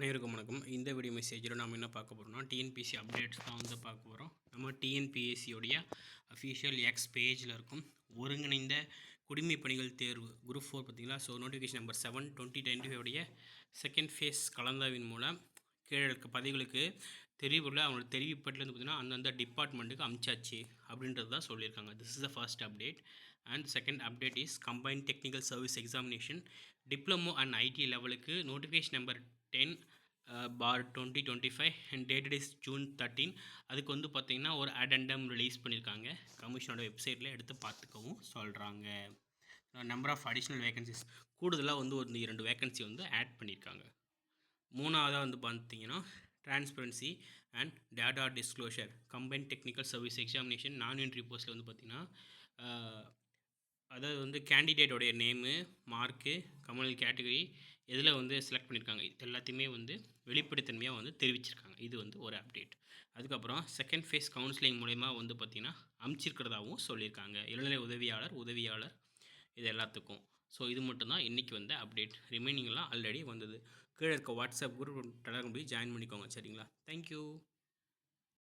அனைவருக்கும் வணக்கம். இந்த வீடியோ மெசேஜில் நம்ம என்ன பார்க்க போகிறோம்னா டிஎன்பிஎஸ்சி அப்டேட்ஸ் தான் வந்து பார்க்க போகிறோம். நம்ம டிஎன்பிஎஸ்சியோடைய அஃபிஷியல் எக்ஸ் பேஜில் இருக்கும் ஒருங்கிணைந்த குடிமைப் பணிகள் தேர்வு குரூப் 4 பார்த்தீங்களா. So notification number 7/2025 second phase கலந்தாய்வின் மூலம் கீழே இருக்க பதவிகளுக்கு தெரிவுள்ள அவங்களோட தெரிவிப்பட்டிலேருந்து பார்த்தீங்கன்னா அந்தந்த டிபார்ட்மெண்ட்டுக்கு அமிச்சாச்சு அப்படின்றது தான் சொல்லியிருக்காங்க. This is the first update. And second update is combined technical service examination diploma and IT லெவலுக்கு notification number 10/2025 and dated is June 13. அதுக்கு வந்து பார்த்திங்கன்னா ஒரு அடெண்டம் ரிலீஸ் பண்ணியிருக்காங்க. கமிஷனோட வெப்சைட்டில் எடுத்து பார்த்துக்கவும் சொல்கிறாங்க. நம்பர் ஆஃப் அடிஷ்னல் வேகன்சிஸ் கூடுதலாக வந்து ஒரு 2 வேகன்சி வந்து ஆட் பண்ணியிருக்காங்க. மூணாவதாக வந்து பார்த்திங்கன்னா transparency and data disclosure combined technical service examination நான் என்ட்ரி போஸ்ட்டில் வந்து பார்த்திங்கன்னா அதாவது வந்து கேண்டிடேட்டோடைய நேமு, மார்க்கு, கம்யூனல் கேட்டகரி எதில் வந்து செலக்ட் பண்ணியிருக்காங்க இது எல்லாத்தையுமே வந்து வெளிப்படைத்தன்மையாக வந்து தெரிவிச்சிருக்காங்க. இது வந்து ஒரு அப்டேட். அதுக்கப்புறம் செகண்ட் ஃபேஸ் கவுன்சிலிங் மூலயமா வந்து பார்த்திங்கன்னா அமைச்சிருக்கிறதாகவும் சொல்லியிருக்காங்க. இளநிலை உதவியாளர் இது எல்லாத்துக்கும். ஸோ இது மட்டும்தான் இன்றைக்கி வந்த அப்டேட். ரிமைனிங்லாம் ஆல்ரெடி வந்தது. கீழே இருக்க வாட்ஸ்அப் குரூப் டெலகிராம் போய் ஜாயின் பண்ணிக்கோங்க. சரிங்களா? தேங்க்யூ.